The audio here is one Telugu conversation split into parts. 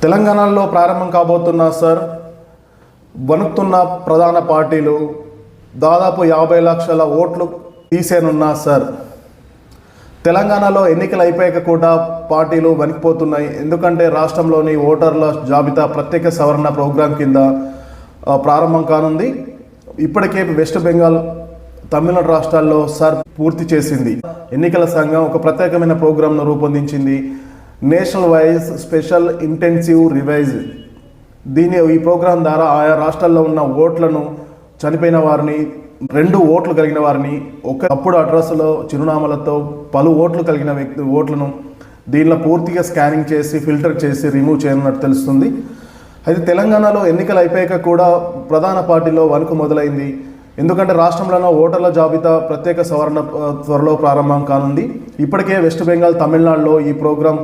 తెలంగాణలో ప్రారంభం కాబోతున్న సార్ వణుకుతున్న ప్రధాన పార్టీలు దాదాపు 50 లక్షల ఓట్లు తీసేనున్న సార్. తెలంగాణలో ఎన్నికలు అయిపోయాక కూడా పార్టీలు వణికిపోతున్నాయి. ఎందుకంటే రాష్ట్రంలోని ఓటర్ల జాబితా ప్రత్యేక సవరణ ప్రోగ్రాం కింద ప్రారంభం కానుంది. ఇప్పటికే వెస్ట్ బెంగాల్, తమిళనాడు రాష్ట్రాల్లో సార్ పూర్తి చేసింది. ఎన్నికల సంఘం ఒక ప్రత్యేకమైన ప్రోగ్రాంను రూపొందించింది, national wise special intensive revise. ఈ ప్రోగ్రాం ద్వారా ఆయా రాష్ట్రాల్లో ఉన్న ఓట్లను, చనిపోయిన వారిని, 2 ఓట్లు కలిగిన వారిని, ఒక తప్పుడు అడ్రస్లో చిరునామాలతో పలు ఓట్లు కలిగిన ఓట్లను దీనిలో పూర్తిగా స్కానింగ్ చేసి ఫిల్టర్ చేసి రిమూవ్ చేయనున్నట్టు తెలుస్తుంది. అయితే తెలంగాణలో ఎన్నికలు అయిపోయాక కూడా ప్రధాన పార్టీలో వణుకు మొదలైంది. ఎందుకంటే రాష్ట్రంలో ఓటర్ల జాబితా ప్రత్యేక సవరణ త్వరలో ప్రారంభం కానుంది. ఇప్పటికే వెస్ట్ బెంగాల్, తమిళనాడులో ఈ ప్రోగ్రాం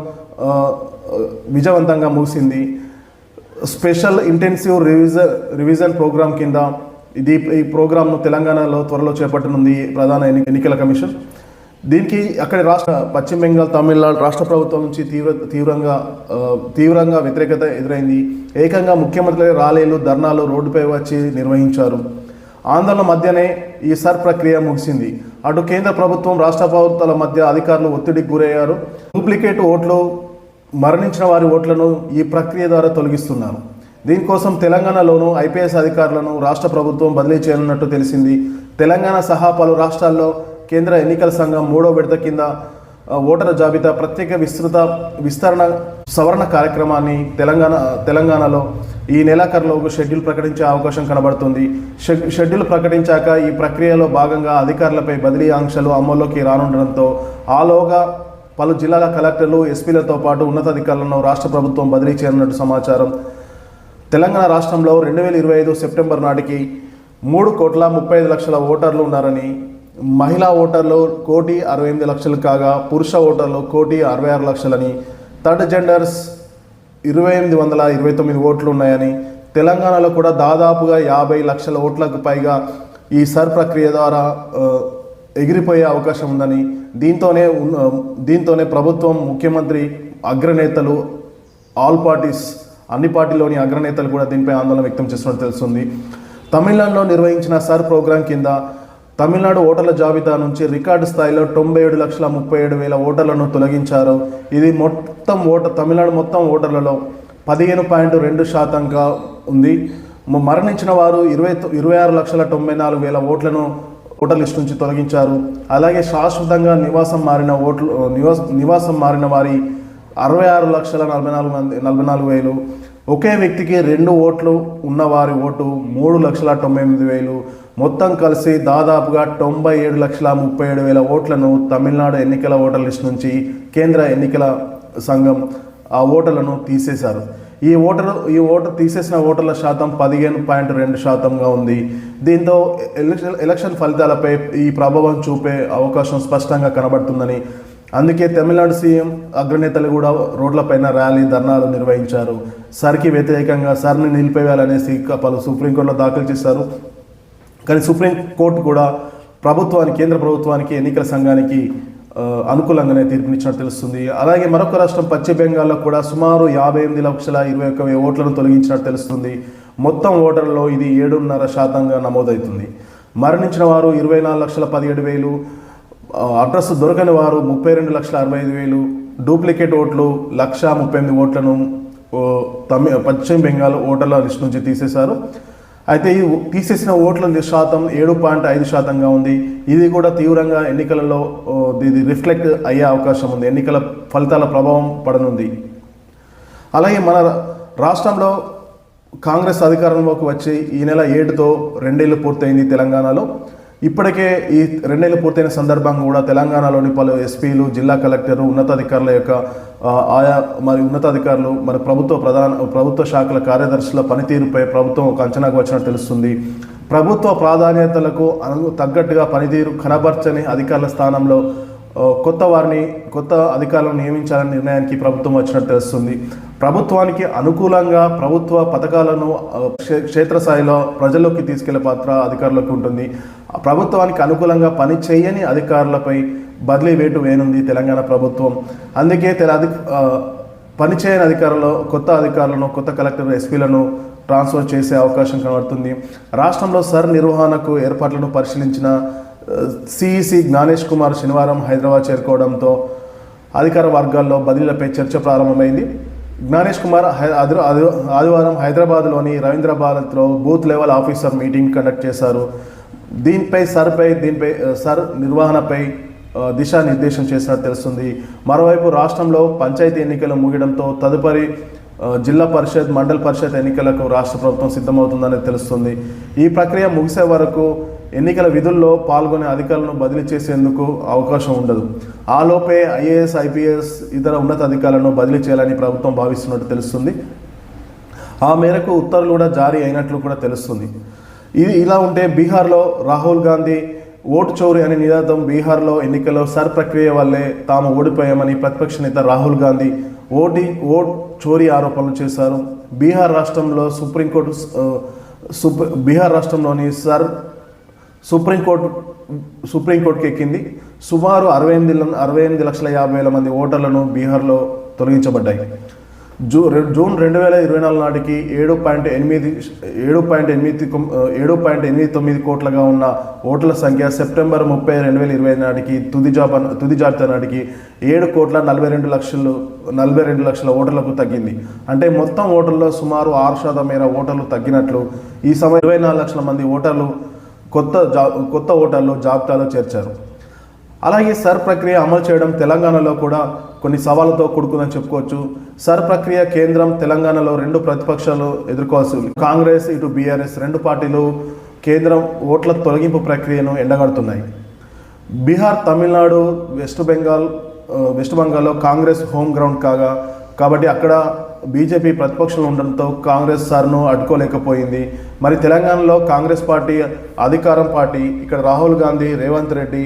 విజయవంతంగా ముగిసింది. స్పెషల్ ఇంటెన్సివ్ రివిజన్ ప్రోగ్రాం కింద ఈ ప్రోగ్రాంను తెలంగాణలో త్వరలో చేపట్టనుంది ప్రధాన ఎన్నికల కమిషన్. దీనికి అక్కడి పశ్చిమ బెంగాల్, తమిళనాడు రాష్ట్ర ప్రభుత్వం నుంచి తీవ్రంగా వ్యతిరేకత ఎదురైంది. ఏకంగా ముఖ్యమంత్రి ర్యాలీలు, ధర్నాలు రోడ్డుపై వచ్చి నిర్వహించారు. ఆందోళన మధ్యనే ఈ సర్ ప్రక్రియ ముగిసింది. అటు కేంద్ర ప్రభుత్వం, రాష్ట్ర ప్రభుత్వాల మధ్య అధికారులు ఒత్తిడికి గురయ్యారు. డూప్లికేట్ ఓట్లు, మరణించిన వారి ఓట్లను ఈ ప్రక్రియ ద్వారా తొలగిస్తున్నారు. దీనికోసం తెలంగాణలోనూ ఐపీఎస్ అధికారులను రాష్ట్ర ప్రభుత్వం బదిలీ చేయనున్నట్టు తెలిసింది. తెలంగాణ సహా పలు రాష్ట్రాల్లో కేంద్ర ఎన్నికల సంఘం 3వ విడత కింద ఓటరు జాబితా ప్రత్యేక సవరణ కార్యక్రమాన్ని తెలంగాణలో ఈ నెలాఖరులోపు షెడ్యూల్ ప్రకటించే అవకాశం కనబడుతుంది. షెడ్యూల్ ప్రకటించాక ఈ ప్రక్రియలో భాగంగా అధికారులపై బదిలీ ఆంక్షలు అమల్లోకి రానుండడంతో ఆలోగా పలు జిల్లాల కలెక్టర్లు, ఎస్పీలతో పాటు ఉన్నతాధికారులను రాష్ట్ర ప్రభుత్వం బదిలీ చేయనున్నట్టు సమాచారం. తెలంగాణ రాష్ట్రంలో 2025 సెప్టెంబర్ నాటికి 3,35,00,000 ఓటర్లు ఉన్నారని, మహిళా ఓటర్లు 1,68,00,000 కాగా పురుష ఓటర్లు 1,66,00,000 థర్డ్ జెండర్స్ 2,829 ఓట్లు ఉన్నాయని, తెలంగాణలో కూడా దాదాపుగా 50 లక్షల ఓట్లకు పైగా ఈ సర్ ప్రక్రియ ద్వారా ఎగిరిపోయే అవకాశం ఉందని, దీంతోనే ప్రభుత్వం, ముఖ్యమంత్రి, అగ్రనేతలు, ఆల్ పార్టీస్, అన్ని పార్టీలోని అగ్రనేతలు కూడా దీనిపై ఆందోళన వ్యక్తం చేస్తున్నట్టు తెలుస్తుంది. తమిళనాడులో నిర్వహించిన సర్ ప్రోగ్రాం కింద తమిళనాడు ఓటర్ల జాబితా నుంచి రికార్డు స్థాయిలో 97,37,000 ఓటర్లను తొలగించారు. ఇది తమిళనాడు మొత్తం ఓటర్లలో 15.2% ఉంది. మరణించిన వారు 26,94,000 ఓట్లను ఓటర్ లిస్ట్ నుంచి తొలగించారు. అలాగే శాశ్వతంగా నివాసం మారిన వారి 66,44,000, ఒకే వ్యక్తికి 2 ఓట్లు ఉన్నవారి ఓటు 3,98,000, మొత్తం కలిసి దాదాపుగా 97,37,000 ఓట్లను తమిళనాడు ఎన్నికల ఓటర్ లిస్ట్ నుంచి కేంద్ర ఎన్నికల సంఘం ఆ ఓటర్లను తీసేశారు. ఈ ఓటు తీసేసిన ఓటర్ల శాతం 15.2%గా ఉంది. దీంతో ఎలక్షన్ ఫలితాలపై ఈ ప్రభావం చూపే అవకాశం స్పష్టంగా కనబడుతుందని, అందుకే తమిళనాడు సీఎం అగ్రనేతలు కూడా రోడ్లపైన ర్యాలీ, ధర్నాలు నిర్వహించారు. సర్కి వ్యతిరేకంగా సర్ని నిలిపేయాలనేసి పలు సుప్రీంకోర్టులో దాఖలు చేశారు. కానీ సుప్రీంకోర్టు కూడా కేంద్ర ప్రభుత్వానికి, ఎన్నికల సంఘానికి అనుకూలంగానే తీర్పునిచ్చినట్టు తెలుస్తుంది. అలాగే మరొక రాష్ట్రం పశ్చిమ బెంగాల్లో కూడా సుమారు 58,21,000 ఓట్లను తొలగించినట్టు తెలుస్తుంది. మొత్తం ఓటర్లలో ఇది 7.5% నమోదవుతుంది. మరణించిన వారు 24,17,000, అడ్రస్ దొరకని వారు 32,65,000, డూప్లికేట్ ఓట్లు 1,38,000 ఓట్లను పశ్చిమ బెంగాల్ ఓటర్ల లిస్ట్ నుంచి తీసేశారు. అయితే ఈ తీసేసిన ఓట్ల శాతం 7.5%గా ఉంది. ఇది కూడా తీవ్రంగా ఎన్నికలలో ఇది రిఫ్లెక్ట్ అయ్యే అవకాశం ఉంది. ఎన్నికల ఫలితాల ప్రభావం పడనుంది. అలాగే మన రాష్ట్రంలో కాంగ్రెస్ అధికారంలోకి వచ్చి ఈ నెల 7తో 2 ఏళ్ళు పూర్తయింది తెలంగాణలో. ఇప్పటికే ఈ 2 ఏళ్ళు పూర్తయిన సందర్భంగా కూడా తెలంగాణలోని పలు ఎస్పీలు, జిల్లా కలెక్టర్లు, ఉన్నతాధికారుల యొక్క ఉన్నతాధికారులు ప్రభుత్వ శాఖల కార్యదర్శుల పనితీరుపై ప్రభుత్వం ఒక అంచనాకు వచ్చినట్టు తెలుస్తుంది. ప్రభుత్వ ప్రాధాన్యతలకు తగ్గట్టుగా పనితీరు కనబర్చని అధికారుల స్థానంలో కొత్త అధికారులను నియమించాలని నిర్ణయానికి ప్రభుత్వం వచ్చినట్టు తెలుస్తుంది. ప్రభుత్వానికి అనుకూలంగా ప్రభుత్వ పథకాలను క్షేత్రస్థాయిలో ప్రజల్లోకి తీసుకెళ్లే పాత్ర అధికారులకు ఉంటుంది. ప్రభుత్వానికి అనుకూలంగా పని చేయని అధికారులపై బదిలీ వేటు వేయనుంది తెలంగాణ ప్రభుత్వం. అందుకే పనిచేయని కొత్త అధికారులను కొత్త కలెక్టర్ ఎస్పీలను ట్రాన్స్ఫర్ చేసే అవకాశం కనబడుతుంది. రాష్ట్రంలో సర్ నిర్వహణకు ఏర్పాట్లను పరిశీలించిన సిఈసి జ్ఞానేష్ కుమార్ శనివారం హైదరాబాద్ చేరుకోవడంతో అధికార వర్గాల్లో బదిలీలపై చర్చ ప్రారంభమైంది. జ్ఞానేష్ కుమార్ ఆదివారం హైదరాబాద్లోని రవీంద్ర భారత్లో booth level officer meeting conduct చేశారు. దీనిపై సర్ నిర్వహణపై దిశానిర్దేశం చేసినట్టు తెలుస్తుంది. మరోవైపు రాష్ట్రంలో పంచాయతీ ఎన్నికలు ముగియడంతో తదుపరి జిల్లా పరిషత్ మండల పరిషత్ ఎన్నికలకు రాష్ట్ర ప్రభుత్వం సిద్ధమవుతుందని తెలుస్తుంది. ఈ ప్రక్రియ ముగిసే వరకు ఎన్నికల విధుల్లో పాల్గొనే అధికారులను బదిలీ చేసేందుకు అవకాశం ఉండదు. ఆలోపే ఐఏఎస్ ఐపీఎస్ ఇతర ఉన్నత అధికారులను బదిలీ చేయాలని ప్రభుత్వం భావిస్తున్నట్టు తెలుస్తుంది. ఆ మేరకు ఉత్తర్వులు కూడా జారీ అయినట్లు కూడా తెలుస్తుంది. ఇది ఇలా ఉంటే బీహార్లో రాహుల్ గాంధీ ఓటు చోరీ అనే నినాదం బీహార్లో ఎన్నికల్లో సర్ ప్రక్రియ వల్లే తాము ఓడిపోయామని ప్రతిపక్ష నేత రాహుల్ గాంధీ ఓట్ చోరీ ఆరోపణలు చేశారు. బీహార్ రాష్ట్రంలోని సుప్రీంకోర్టుకి ఎక్కింది. సుమారు 68,50,00,000 మంది ఓటర్లను బీహార్లో తొలగించబడ్డాయి. జూన్ 2024 నాటికి 7.89 కోట్లుగా ఉన్న ఓట్ల సంఖ్య సెప్టెంబర్ 30, 2020 నాటికి తుది జాబితా నాటికి 7,42,00,000 ఓటర్లకు తగ్గింది. అంటే మొత్తం ఓటర్లో సుమారు 6% మేర ఓటర్లు తగ్గినట్లు ఈ సమయం 24 లక్షల మంది ఓటర్లు కొత్త ఓటర్లు జాబితాలో చేర్చారు. అలాగే సర్ ప్రక్రియ అమలు చేయడం తెలంగాణలో కూడా కొన్ని సవాళ్ళతో కూడుకుందని చెప్పుకోవచ్చు. సర్ ప్రక్రియ కేంద్రం తెలంగాణలో రెండు ప్రతిపక్షాలు ఎదుర్కోవాల్సి ఉంది. కాంగ్రెస్ ఇటు బీఆర్ఎస్ రెండు పార్టీలు కేంద్రం ఓట్ల తొలగింపు ప్రక్రియను ఎండగడుతున్నాయి. బీహార్, తమిళనాడు, వెస్ట్ బెంగాల్లో కాంగ్రెస్ హోమ్ గ్రౌండ్ కాబట్టి అక్కడ బీజేపీ ప్రతిపక్షంలో ఉండడంతో కాంగ్రెస్ సర్ను అడ్డుకోలేకపోయింది. మరి తెలంగాణలో కాంగ్రెస్ పార్టీ అధికారం పార్టీ, ఇక్కడ రాహుల్ గాంధీ, రేవంత్ రెడ్డి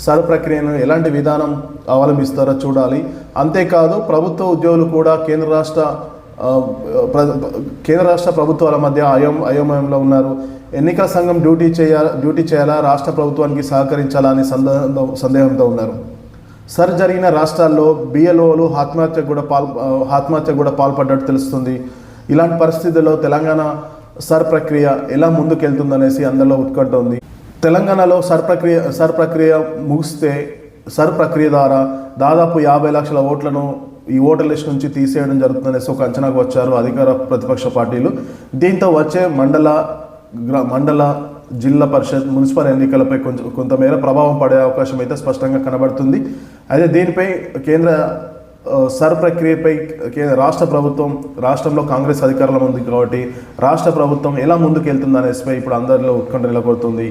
సర్ ప్రక్రియను ఎలాంటి విధానం అవలంబిస్తారో చూడాలి. అంతేకాదు ప్రభుత్వ ఉద్యోగులు కూడా కేంద్ర రాష్ట్ర ప్రభుత్వాల మధ్య అయోమయంలో ఉన్నారు. ఎన్నికల సంఘం డ్యూటీ చేయాలా, రాష్ట్ర ప్రభుత్వానికి సహకరించాలా అనే సందేహంతో ఉన్నారు. సర్ జరిగిన రాష్ట్రాల్లో బిఎల్ఓలు ఆత్మహత్య కూడా పాల్పడ్డట్టు తెలుస్తుంది. ఇలాంటి పరిస్థితుల్లో తెలంగాణ సర్ ప్రక్రియ ఎలా ముందుకెళ్తుందనేసి అందరిలో ఉత్కంఠ ఉంది. తెలంగాణలో సర్ ప్రక్రియ ముగిస్తే సర్ ప్రక్రియ ద్వారా దాదాపు 50 లక్షల ఓట్లను ఈ ఓటర్ లిస్ట్ నుంచి తీసేయడం జరుగుతుందనేసి ఒక అంచనాకు వచ్చారు అధికార ప్రతిపక్ష పార్టీలు. దీంతో వచ్చే మండల జిల్లా పరిషత్ మున్సిపల్ ఎన్నికలపై కొంతమేర ప్రభావం పడే అవకాశం అయితే స్పష్టంగా కనబడుతుంది. అయితే దీనిపై సర్ ప్రక్రియపై రాష్ట్రంలో కాంగ్రెస్ అధికారంలో ఉంది కాబట్టి రాష్ట్ర ప్రభుత్వం ఎలా ముందుకు వెళ్తుంది అనేసిపై ఇప్పుడు అందరిలో ఉత్కంఠ నెలకొడుతుంది.